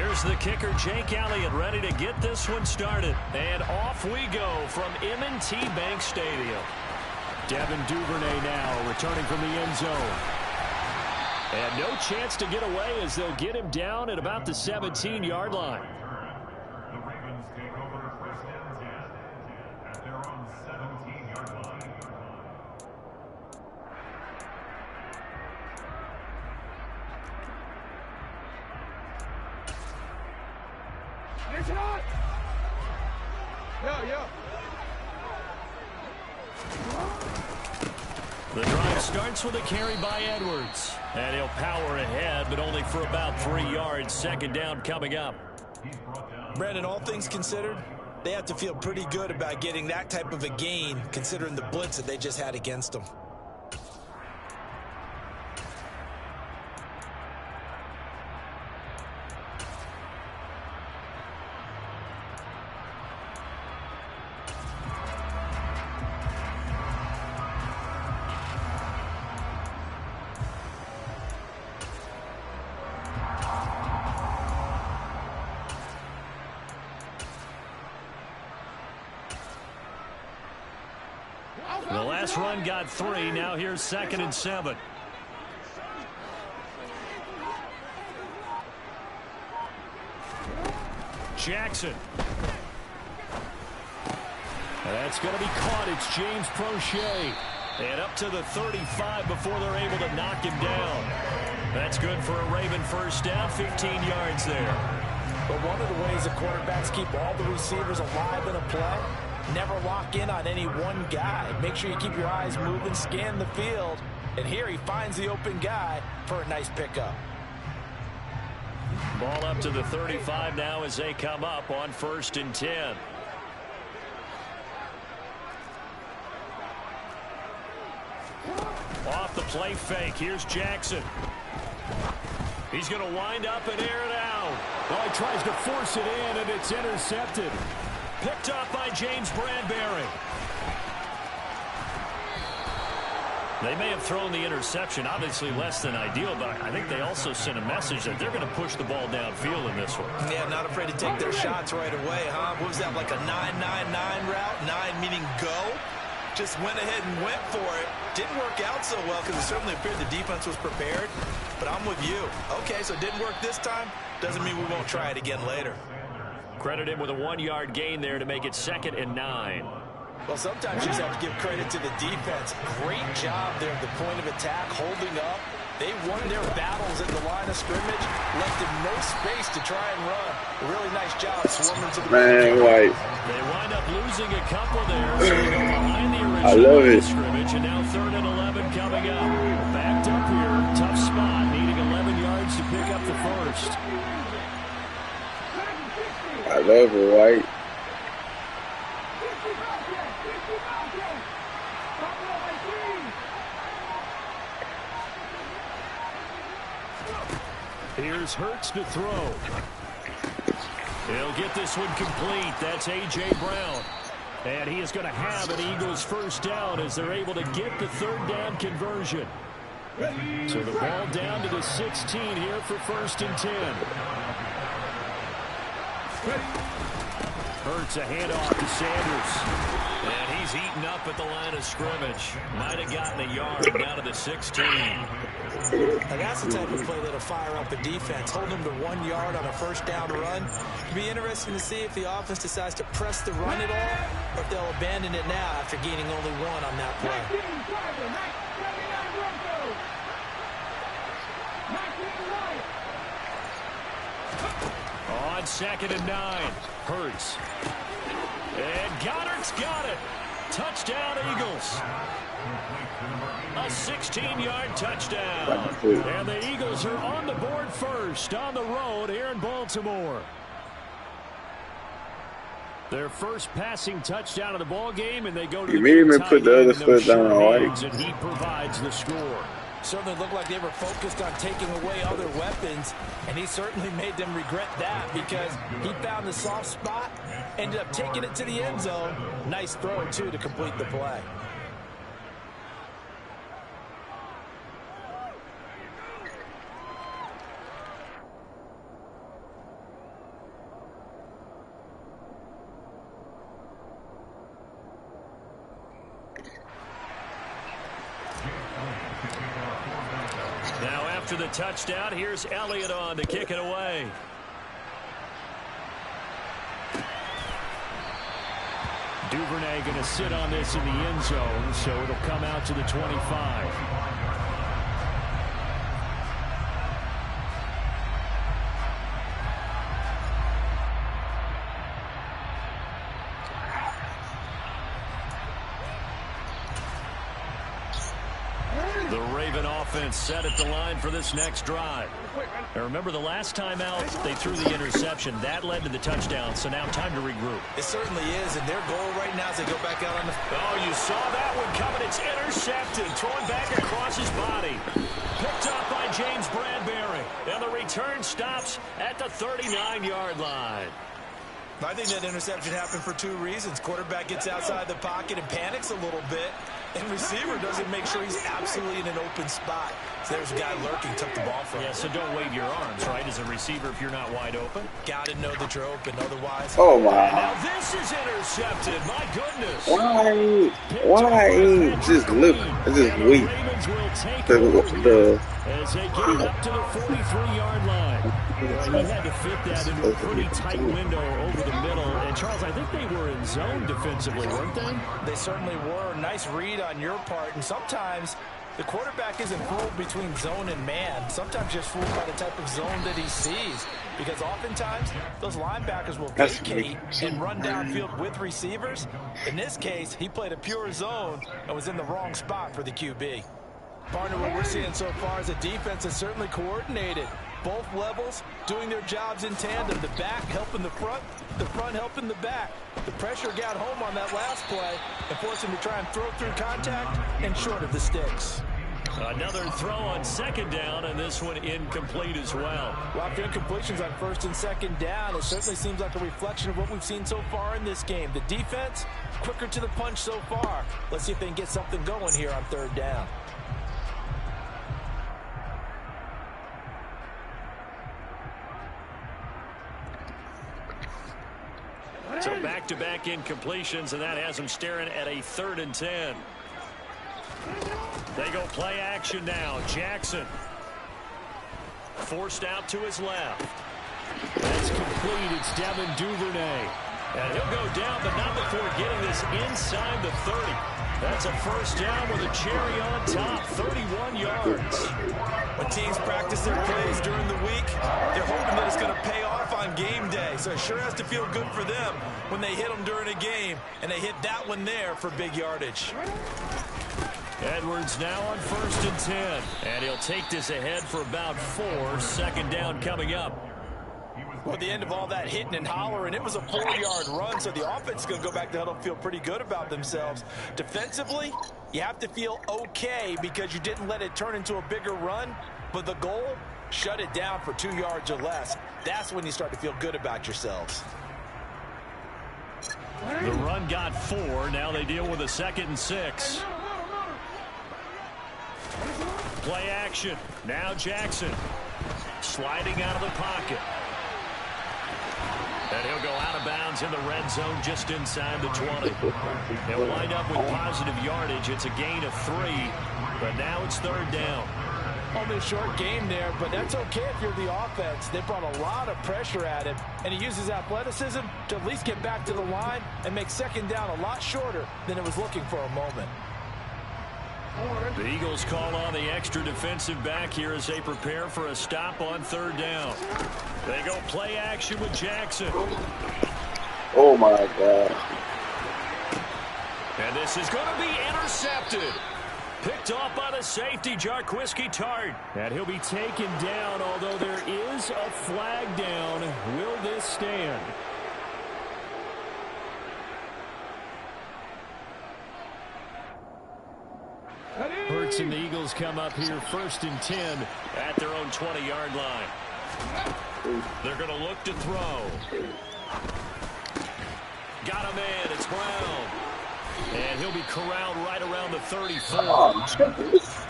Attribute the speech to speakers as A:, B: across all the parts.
A: Here's the kicker, Jake Elliott, ready to get this one started. And off we go from M&T Bank Stadium. Devin Duvernay now returning from the end zone. And no chance to get away as they'll get him down at about the 17-yard line.
B: The Ravens take over first and 10 at their own 17-yard line.
C: It's hot! Yo.
A: The drive starts with a carry by Edwards. And he'll power ahead, but only for about 3 yards. Second down coming up.
D: Brandon, all things considered, they have to feel pretty good about getting that type of a gain, considering the blitz that they just had against them.
A: The last run got 3. Now here's 2nd and 7. Jackson. That's going to be caught. It's James Prochet. And up to the 35 before they're able to knock him down. That's good for a Raven first down, 15 yards there.
D: But one of the ways the quarterbacks keep all the receivers alive in a play, never lock in on any one guy. Make sure you keep your eyes moving, scan the field. And here he finds the open guy for a nice pickup.
A: Ball up to the 35 now as they come up on 1st and 10. Off the play fake. Here's Jackson. He's going to wind up and air it out. Well, he tries to force it in, and it's intercepted. Picked up by James Bradbury. They may have thrown the interception, obviously less than ideal, but I think they also sent a message that they're going to push the ball downfield in this one.
D: Yeah, not afraid to take their shots right away, huh? What was that, like a 9-9-9 route? 9 meaning go? Just went ahead and went for it. Didn't work out so well because it certainly appeared the defense was prepared. But I'm with you. Okay, so it didn't work this time. Doesn't mean we won't try it again later.
A: Credit him with a 1-yard gain there to make it 2nd and 9.
D: Well, sometimes you just have to give credit to the defense. Great job there at the point of attack, holding up. They won their battles at the line of scrimmage, left them no space to try and run. A really nice job swarming to the
E: White.
A: They wind up losing a couple there, so they go behind the original line of scrimmage, and now 3rd and 11 coming up. Backed up here, tough spot, needing 11 yards to pick up the first.
E: I love it, White.
A: Here's Hurts to throw. He'll get this one complete. That's A.J. Brown. And he is going to have an Eagles first down as they're able to get the 3rd down conversion. So the ball down to the 16 here for 1st and 10. Hurts a handoff to Sanders. And he's eaten up at the line of scrimmage. Might have gotten a yard down to the 16.
D: Now that's the type of play that'll fire up a defense. Hold them to 1 yard on a first down run. It'll be interesting to see if the offense decides to press the run at all, or if they'll abandon it now after gaining only 1 on that play.
A: On 2nd and 9, Hurts. And Goddard's got it. Touchdown, Eagles. A 16-yard touchdown. And the Eagles are on the board first on the road here in Baltimore. Their first passing touchdown of the ball game, and they go to the
E: put the other foot down on White.
A: And he provides the score.
D: Certainly looked like they were focused on taking away other weapons, and he certainly made them regret that because he found the soft spot, ended up taking it to the end zone. Nice throw, too, to complete the play.
A: after the touchdown. Here's Elliott on to kick it away. Duvernay going to sit on this in the end zone, so it'll come out to the 25. The Raven offense set at the line for this next drive. Now remember, the last time out, they threw the interception. That led to the touchdown, so now time to regroup.
D: It certainly is, and their goal right now is they go back out on the...
A: Oh, you saw that one coming. It's intercepted. Thrown back across his body. Picked up by James Bradbury. And the return stops at the 39-yard line.
D: I think that interception happened for two reasons. Quarterback gets outside the pocket and panics a little bit, and receiver doesn't make sure he's absolutely in an open spot. So there's a guy lurking, took the ball from him.
A: Yeah, so don't wave your arms, right, as a receiver if you're not wide open.
D: Got to know that you're open, otherwise...
E: Oh, my.
A: Now this is intercepted. My goodness.
E: Why? Just look. It's just weak.
A: As they get it up to the 43-yard line. He had to fit that into a pretty tight window over the middle. And, Charles, I think they were in zone defensively, weren't they?
D: They certainly were. Nice read on your part. And sometimes the quarterback isn't fooled between zone and man. Sometimes just fooled by the type of zone that he sees. Because oftentimes, those linebackers will vacate and run downfield with receivers. In this case, he played a pure zone and was in the wrong spot for the QB. Partner, what we're seeing so far is a defense that's certainly coordinated. Both levels doing their jobs in tandem. The back helping the front helping the back. The pressure got home on that last play and forced him to try and throw through contact and short of the sticks.
A: Another throw on second down, and this one incomplete as well.
D: Well, after incompletions on first and second down, it certainly seems like a reflection of what we've seen so far in this game. The defense, quicker to the punch so far. Let's see if they can get something going here on third down.
A: So back-to-back incompletions, and that has them staring at a 3rd and 10. They go play action now. Jackson forced out to his left. That's complete. It's Devin Duvernay. And he'll go down, but not before getting this inside the 30. That's a first down with a cherry on top, 31 yards.
D: When teams practice their plays during the week, they're hoping that it's going to pay off on game day. So it sure has to feel good for them when they hit them during a game, and they hit that one there for big yardage.
A: Edwards now on 1st and 10. And he'll take this ahead for about 4. Second down coming up.
D: Well, at the end of all that hitting and hollering, it was a 4-yard run, so the offense is going to go back to huddle and feel pretty good about themselves. Defensively, you have to feel okay because you didn't let it turn into a bigger run, but the goal, shut it down for 2 yards or less. That's when you start to feel good about yourselves.
A: The run got 4. Now they deal with a 2nd and 6. Play action. Now Jackson sliding out of the pocket. And he'll go out of bounds in the red zone just inside the 20. They'll wind up with positive yardage. It's a gain of 3, but now it's 3rd down.
D: Only a short game there, but that's okay if you're the offense. They brought a lot of pressure at him, and he uses athleticism to at least get back to the line and make second down a lot shorter than it was looking for a moment.
A: The Eagles call on the extra defensive back here as they prepare for a stop on 3rd down. They go play action with Jackson.
E: Oh, my God.
A: And this is going to be intercepted. Picked off by the safety, Jarquiski Tart. And he'll be taken down, although there is a flag down. Will this stand? Hurts and the Eagles come up here 1st and 10 at their own 20-yard line. They're going to look to throw. Got him in. It's Brown. And he'll be corralled right around the 34.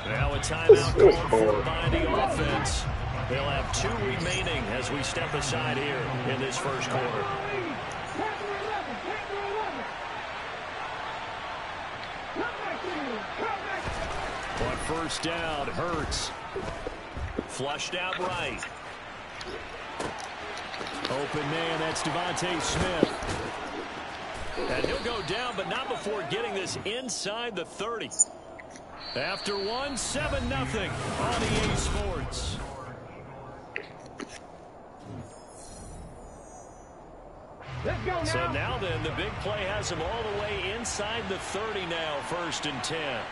A: Now a timeout called for by the offense. They'll have 2 remaining as we step aside here in this first quarter. On 1st down, Hurts. Flushed out right. Open man, that's Devontae Smith. And he'll go down, but not before getting this inside the 30. After one, 7-0 on EA Sports.
C: Let's go now.
A: So now then, the big play has him all the way inside the 30 now, 1st and 10.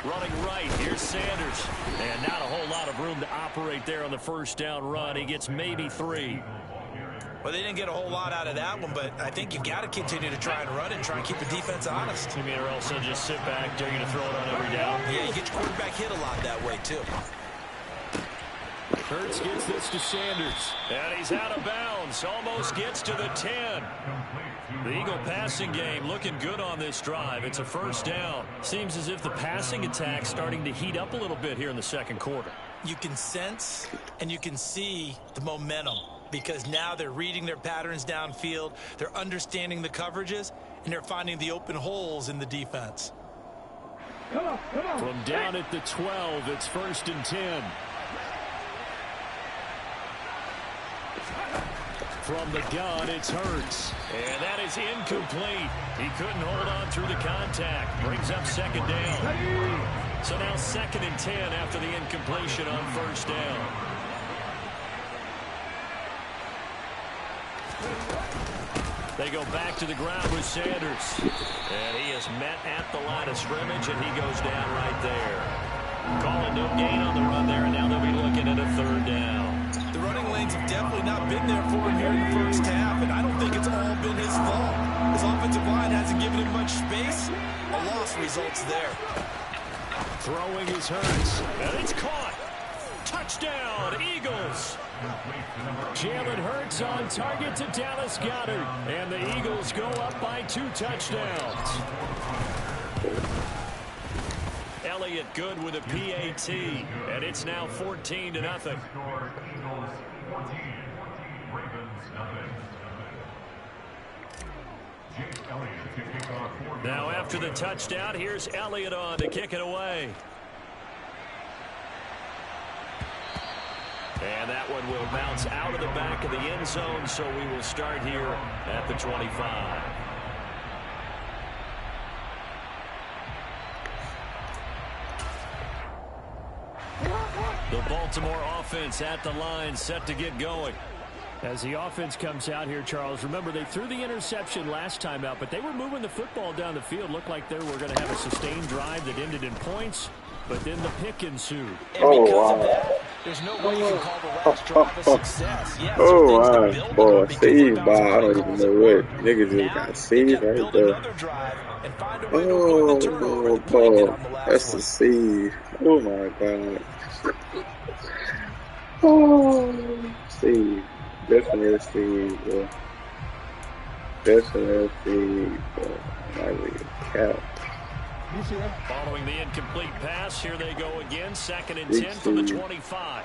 A: Running right, here's Sanders. And not a whole lot of room to operate there on the 1st down run. He gets maybe 3.
D: Well, they didn't get a whole lot out of that one, but I think you've got to continue to try and run it and try and keep the defense honest.
A: You mean, or else they'll just sit back, they're going to throw it on every down?
D: Yeah, you get your quarterback hit a lot that way, too.
A: Hurts gets this to Sanders. And he's out of bounds. Almost gets to the 10. The Eagle passing game looking good on this drive. It's a 1st down. Seems as if the passing attack's starting to heat up a little bit here in the 2nd quarter.
D: You can sense and you can see the momentum because now they're reading their patterns downfield. They're understanding the coverages, and they're finding the open holes in the defense.
C: Come on, come on.
A: From down at the 12, it's 1st and 10. From the gun, it's Hurts. And that is incomplete. He couldn't hold on through the contact. Brings up 2nd down. So now 2nd and 10 after the incompletion on 1st down. They go back to the ground with Sanders. And he is met at the line of scrimmage, and he goes down right there. Calling no gain on the run there, and now they'll be looking at a 3rd down.
D: The running lanes have definitely not been there for him here in the 1st half, and I don't think it's all been his fault. His offensive line hasn't given him much space. A loss results there.
A: Throwing his Hurts, and it's caught. Touchdown, Eagles. Jalen Hurts on target to Dallas Goedert, and the Eagles go up by 2 touchdowns. Elliott good with a PAT, and it's now 14-0. Now after the touchdown, here's Elliott on to kick it away. And that one will bounce out of the back of the end zone, so we will start here at the 25. The Baltimore offense at the line, set to get going. As the offense comes out here, Charles, remember they threw the interception last time out, but they were moving the football down the field. Looked like they were going to have a sustained drive that ended in points, but then the pick ensued.
D: And because of that, there's no way you can call the last drive a success. Yeah, so
E: boy, saved by, I don't even know what. Niggas just got saved right there. Oh, boy, that's the seed. Oh, my God. Oh, seed. Definitely a seed, bro. Definitely a seed, bro. I really cap.
A: Following the incomplete pass, here they go again. 2nd and 10 from the 25.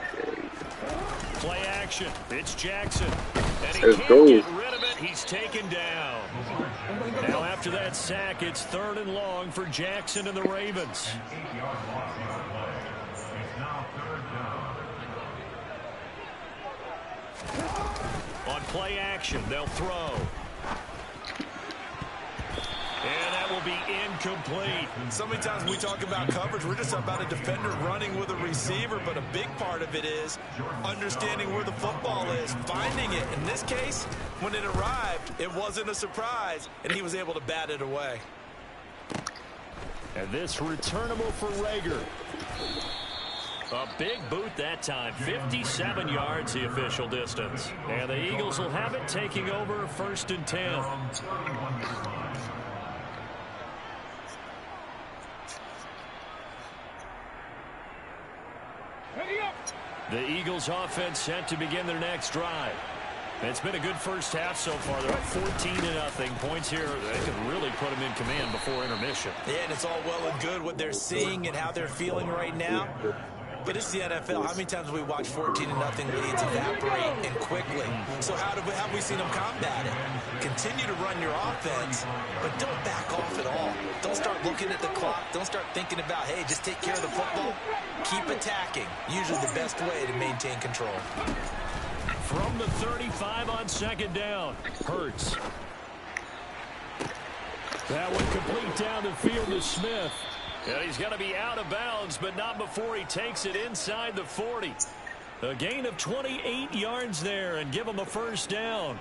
A: Play action. It's Jackson. And he can't get rid of it. He's taken down. Now after that sack, it's 3rd and long for Jackson and the Ravens. On play action, they'll throw. And that will be incomplete.
D: So many times we talk about coverage, we're just about a defender running with a receiver, but a big part of it is understanding where the football is, finding it. In this case, when it arrived, it wasn't a surprise, and he was able to bat it away.
A: And this returnable for Rager. A big boot that time. 57 yards the official distance. And the Eagles will have it, taking over 1st and 10. The Eagles offense set to begin their next drive. It's been a good 1st half so far. They're up 14-0. Points here, they can really put them in command before intermission.
D: Yeah, and it's all well and good what they're seeing and how they're feeling right now. But it's the NFL. How many times have we watched 14-0 leads evaporate and quickly? So how have we seen them combat it? Continue to run your offense, but don't back off at all. Don't start looking at the clock. Don't start thinking about, hey, just take care of the football. Keep attacking. Usually the best way to maintain control.
A: From the 35 on second down, Hurts. That one complete down the field to Smith. And he's going to be out of bounds, but not before he takes it inside the 40. A gain of 28 yards there and give him a first down.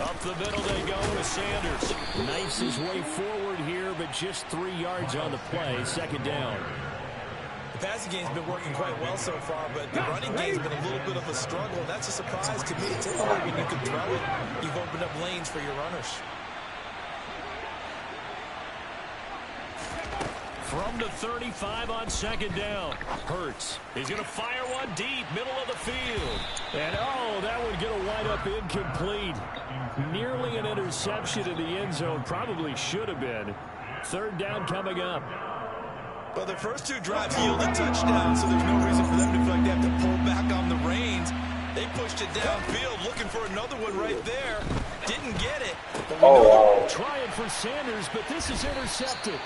A: Up the middle they go to Sanders. Knifes his way forward here, but just 3 yards on the play. Second down.
D: The passing game's been working quite well so far, but the running game's been a little bit of a struggle. That's a surprise to me. Typically, when you can throw it, you've opened up lanes for your runners.
A: From the 35 on second down, Hurts. He's going to fire one deep, middle of the field. And, oh, that would get a wind up incomplete. Nearly an interception in the end zone. Probably should have been. Third down coming up.
D: Well, the first 2 drives yielded touchdowns, so there's no reason for them to feel like they have to pull back on the reins. They pushed it downfield, looking for another one right there. Didn't get it.
A: Trying for Sanders, but this is intercepted.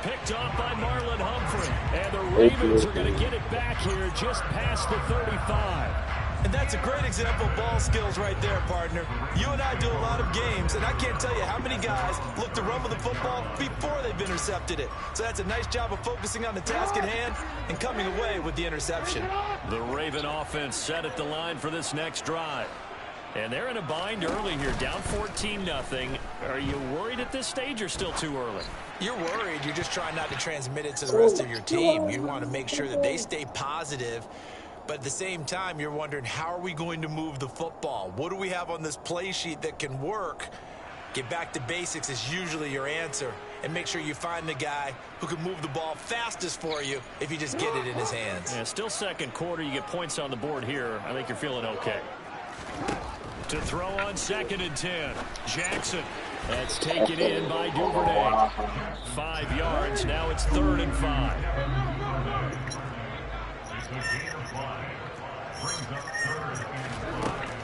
A: Picked off by Marlon Humphrey. And the Ravens are going to get it back here just past the 35.
D: And that's a great example of ball skills right there, partner. You and I do a lot of games, and I can't tell you how many guys look to run with the football before they've intercepted it. So that's a nice job of focusing on the task at hand and coming away with the interception.
A: The Raven offense set at the line for this next drive. And they're in a bind early here, down 14-0. Are you worried at this stage or still too early?
D: You're worried. You're just trying not to transmit it to the rest of your team. You want to make sure that they stay positive. But at the same time, you're wondering, how are we going to move the football? What do we have on this play sheet that can work? Get back to basics is usually your answer. And make sure you find the guy who can move the ball fastest for you if you just get it in his hands.
A: Yeah, still second quarter. You get points on the board here. I think you're feeling okay. To throw on 2nd and 10. Jackson. That's taken in by Duvernay. 5 yards. Now it's 3rd and 5.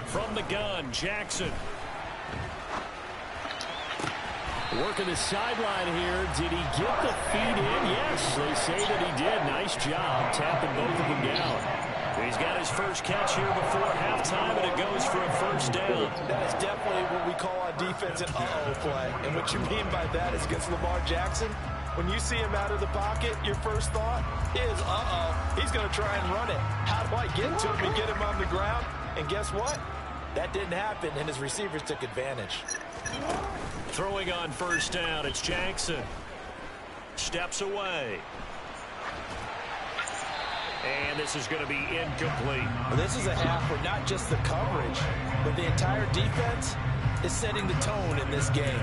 A: From the gun, Jackson. Working the sideline here. Did he get the feet in? Yes, they say that he did. Nice job tapping both of them down. He's got his first catch here before halftime, and it goes for a first down.
D: That is definitely what we call on defense an uh-oh play. And what you mean by that is against Lamar Jackson, when you see him out of the pocket, your first thought is, uh-oh, he's going to try and run it. How do I get to him and get him on the ground? And guess what? That didn't happen, and his receivers took advantage.
A: Throwing on first down, it's Jackson. Steps away. And this is going to be incomplete.
D: Well, this is a half where not just the coverage, but the entire defense is setting the tone in this game.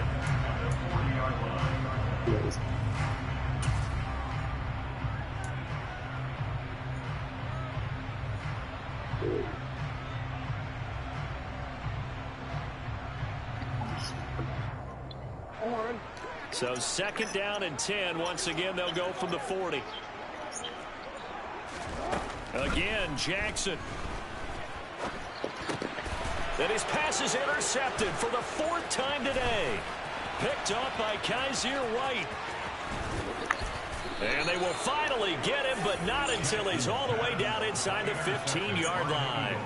A: So 2nd down and 10. Once again, they'll go from the 40. Again, Jackson. And his pass is intercepted for the 4th time today. Picked off by Kaiser White. And they will finally get him, but not until he's all the way down inside the 15-yard line.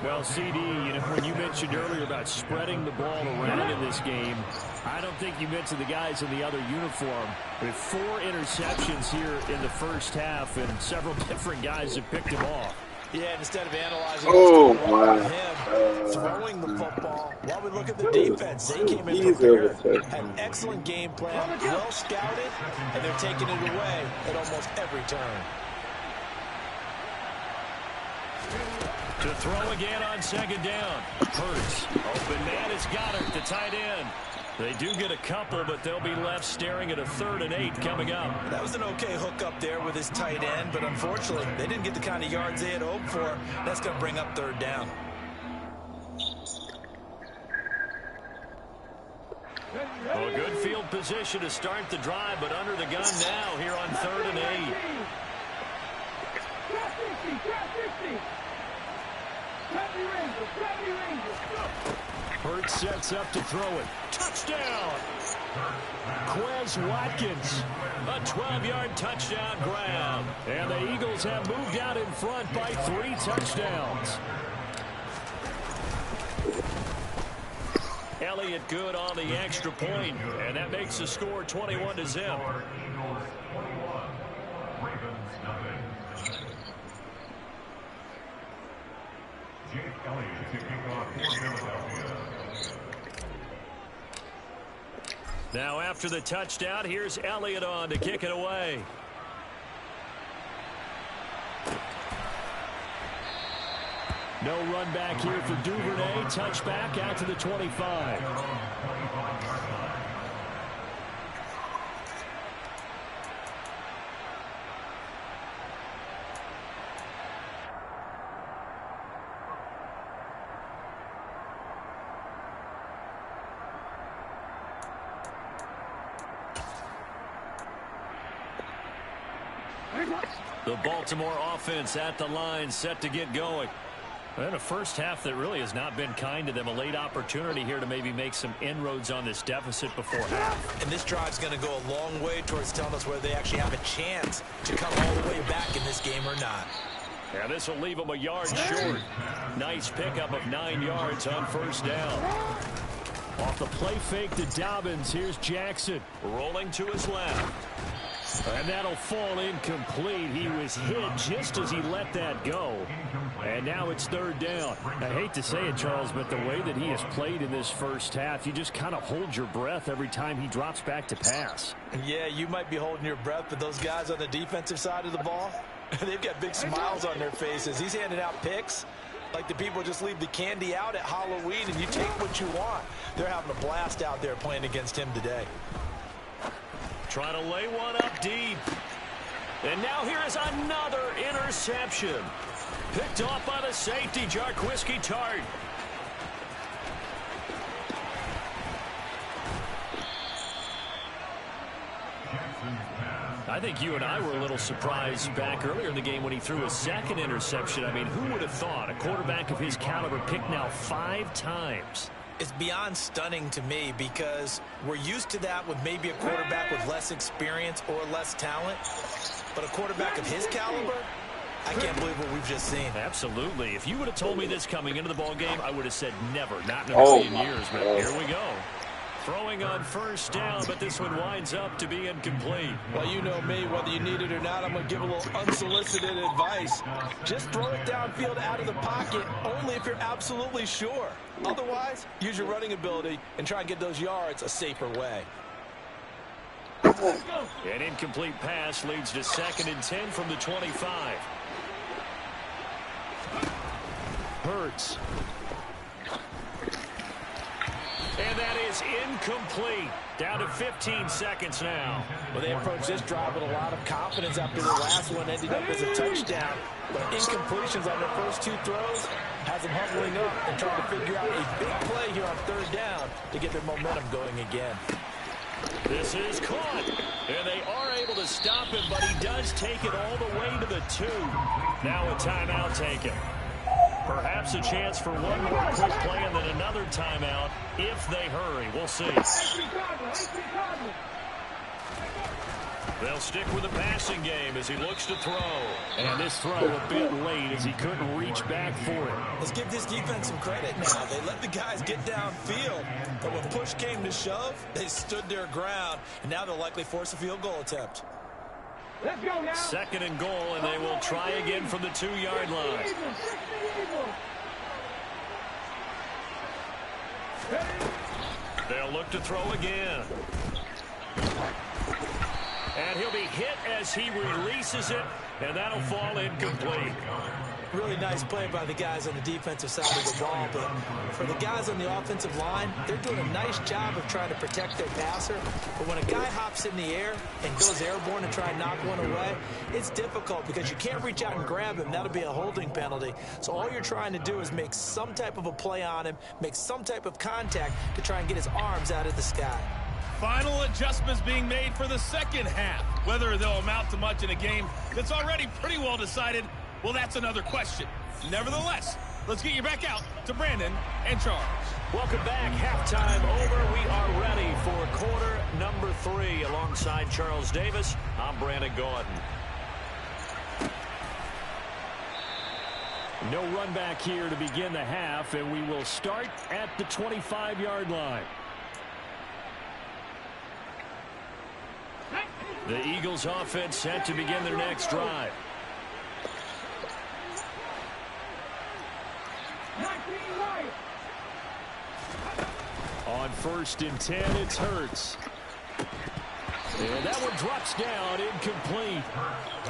A: Well, CD, you know, when you mentioned earlier about spreading the ball around in this game, I don't think you mentioned the guys in the other uniform. With 4 interceptions here in the first half, and several different guys have picked him off.
D: Yeah, and instead of analyzing what's going on with him, throwing the football, while we look at the defense, they came in prepared, had an excellent game plan, well scouted, and they're taking it away at almost every turn.
A: To throw again on 2nd down. Hurts. Open man has got it, the tight end. They do get a couple, but they'll be left staring at a 3rd and 8 coming up.
D: That was an okay hook up there with his tight end, but unfortunately, they didn't get the kind of yards they had hoped for. That's going to bring up 3rd down.
A: Well, good field position to start the drive, but under the gun now here on 3rd and 8. Hurts sets up to throw it. Touchdown! Quez Watkins, a 12-yard touchdown grab. And the Eagles have moved out in front by 3 touchdowns. Elliott good on the extra point, and that makes the score 21-0.
B: Eagles 21, Ravens nothing. Jake Elliott to kick off for Philadelphia.
A: Now after the touchdown, here's Elliott on to kick it away. No run back here for Duvernay. Touchback out to the 25. The Baltimore offense at the line, set to get going. And a first half that really has not been kind to them. A late opportunity here to maybe make some inroads on this deficit before half.
D: And this drive's going to go a long way towards telling us whether they actually have a chance to come all the way back in this game or not.
A: Yeah, this will leave them a yard short. Nice pickup of 9 yards on first down. Off the play fake to Dobbins. Here's Jackson rolling to his left. And that'll fall incomplete. He was hit just as he let that go. And now it's 3rd down. I hate to say it, Charles, but the way that he has played in this first half, you just kind of hold your breath every time he drops back to pass.
D: Yeah, you might be holding your breath, but those guys on the defensive side of the ball, they've got big smiles on their faces. He's handing out picks like the people just leave the candy out at Halloween and you take what you want. They're having a blast out there playing against him today.
A: Trying to lay one up deep. And now here is another interception. Picked off by the safety, Jarquiski Tart. I think you and I were a little surprised back earlier in the game when he threw his second interception. I mean, who would have thought a quarterback of his caliber picked now 5 times?
D: It's beyond stunning to me because we're used to that with maybe a quarterback with less experience or less talent. But a quarterback of his caliber, I can't believe what we've just seen.
A: Absolutely. If you would have told me this coming into the ball game, I would have said never, not in a million years. But here we go. Throwing on first down, but this one winds up to be incomplete.
D: Well, you know me, whether you need it or not, I'm going to give a little unsolicited advice. Just throw it downfield out of the pocket, only if you're absolutely sure. Otherwise, use your running ability and try and get those yards a safer way.
A: An incomplete pass leads to 2nd and 10 from the 25. Hurts. And that is incomplete. Down to 15 seconds now.
D: Well, they approached this drive with a lot of confidence after the last one ended up as a touchdown. But incompletions on their first 2 throws has them huddling up and trying to figure out a big play here on 3rd down to get their momentum going again.
A: This is caught. And they are able to stop him, but he does take it all the way to the 2. Now a timeout taken. Perhaps a chance for one more quick play and then another timeout if they hurry. We'll see. They'll stick with the passing game as he looks to throw. And this throw a bit late as he couldn't reach back for it.
D: Let's give this defense some credit now. They let the guys get downfield, but when push came to shove, they stood their ground, and now they'll likely force a field goal attempt.
C: Let's go now.
A: 2nd and goal, and they will try again from the 2-yard line. They'll look to throw again. And he'll be hit as he releases it, and that'll fall incomplete.
D: Really nice play by the guys on the defensive side of the ball, but for the guys on the offensive line, they're doing a nice job of trying to protect their passer. But when a guy hops in the air and goes airborne and try and knock one away, it's difficult because you can't reach out and grab him. That'll be a holding penalty. So all you're trying to do is make some type of a play on him, make some type of contact to try and get his arms out of the sky.
F: Final adjustments being made for the second half. Whether they'll amount to much in a game that's already pretty well decided, well, that's another question. Nevertheless, let's get you back out to Brandon and Charles.
A: Welcome back. Halftime over. We are ready for quarter number 3. Alongside Charles Davis, I'm Brandon Gaudin. No run back here to begin the half, and we will start at the 25-yard line. The Eagles offense set to begin their next drive. On 1st and 10, it's Hurts. And that one drops down, incomplete.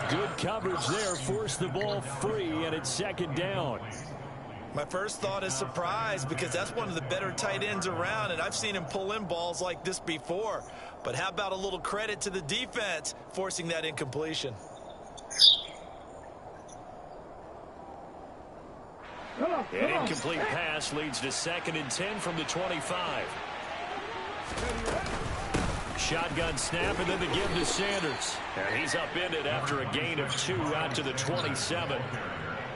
A: Good coverage there, forced the ball free, and it's 2nd down.
D: My first thought is surprise because that's one of the better tight ends around, and I've seen him pull in balls like this before. But how about a little credit to the defense forcing that incompletion?
A: An incomplete pass leads to 2nd and 10 from the 25. Shotgun snap, and then the give to Sanders. And he's upended after a gain of 2 out to the 27.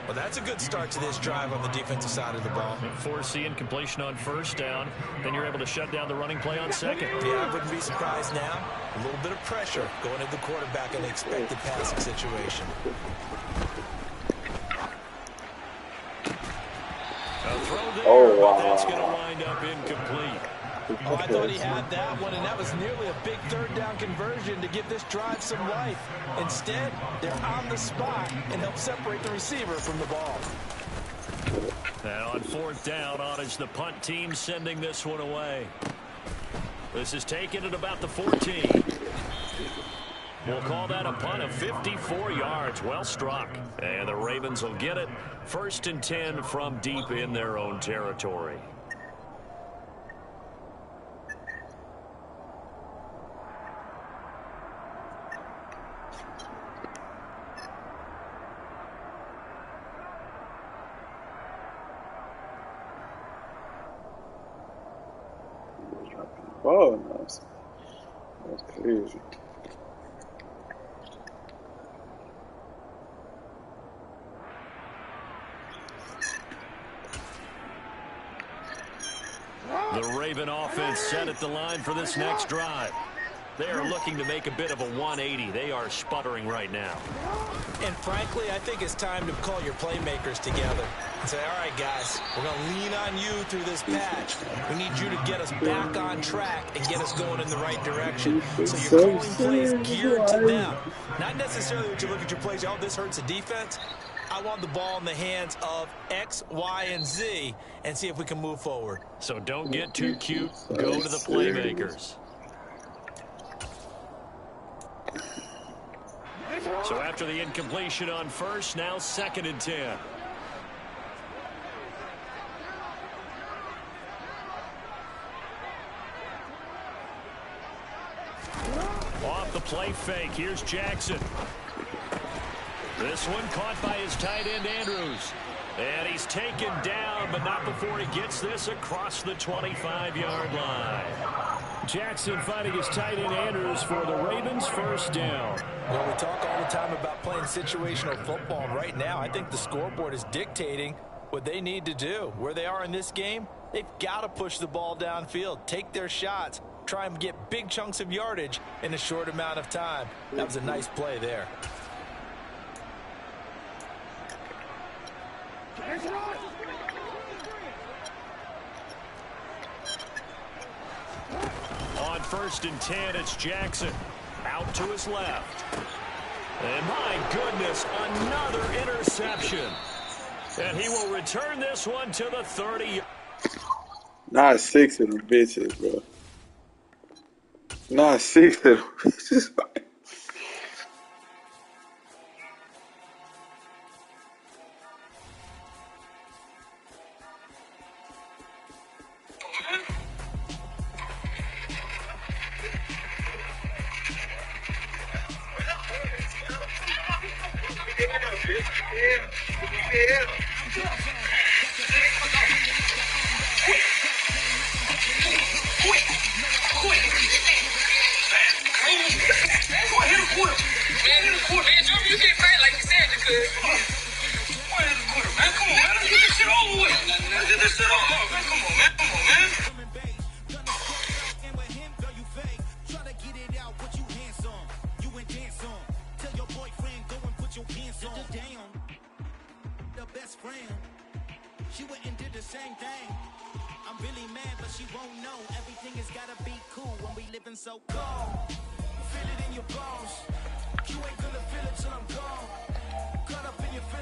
D: Well, that's a good start to this drive on the defensive side of the ball.
A: Force the incompletion on 1st down. Then you're able to shut down the running play on 2nd.
D: Yeah, I wouldn't be surprised now. A little bit of pressure going at the quarterback in the expected passing situation.
A: A throw there,
E: Oh, wow.
A: but that's going to wind up incomplete.
D: Oh, I thought he had that one, and that was nearly a big 3rd down conversion to give this drive some life. Instead, they're on the spot and help separate the receiver from the ball.
A: And on 4th down, on is the punt team sending this one away. This is taken at about the 14. We'll call that a punt of 54 yards. Well struck. And the Ravens will get it. 1st and 10 from deep in their own territory.
E: Oh, nice. That's crazy.
A: The Raven offense set at the line for this next drive. They are looking to make a bit of a 180. They are sputtering right now.
D: And frankly, I think it's time to call your playmakers together and say, all right, guys, we're going to lean on you through this patch. We need you to get us back on track and get us going in the right direction. So you're calling plays geared to them. Not necessarily that you look at your plays, oh, this hurts the defense. I want the ball in the hands of X, Y, and Z and see if we can move forward.
A: So don't get too cute. Go to the playmakers. So after the incompletion on 1st, now 2nd and 10. Off the play fake. Here's Jackson. This one caught by his tight end, Andrews. And he's taken down, but not before he gets this across the 25-yard line. Jackson finding his tight end, Andrews, for the Ravens' 1st down.
D: Well, we talk all the time about playing situational football, and right now I think the scoreboard is dictating what they need to do. Where they are in this game, they've got to push the ball downfield, take their shots, try and get big chunks of yardage in a short amount of time. That was a nice play there.
A: On 1st and 10, it's Jackson. Out to his left. And my goodness, another interception. And he will return this one to the 30.
E: Not 6 of them bitches, bro. Not 6 of them bitches.
G: You can't fight like you said you could. Boy, hit the quarter, man. Come on, man. Let's get this shit over with. Let's get this shit over, man. Come on, man. Come on, man.
H: She went and did the same thing. I'm really mad, but she won't know. Everything has gotta be cool when we living so cold. Feel it in your bones. You ain't gonna feel it till I'm gone. Caught up in your feelings.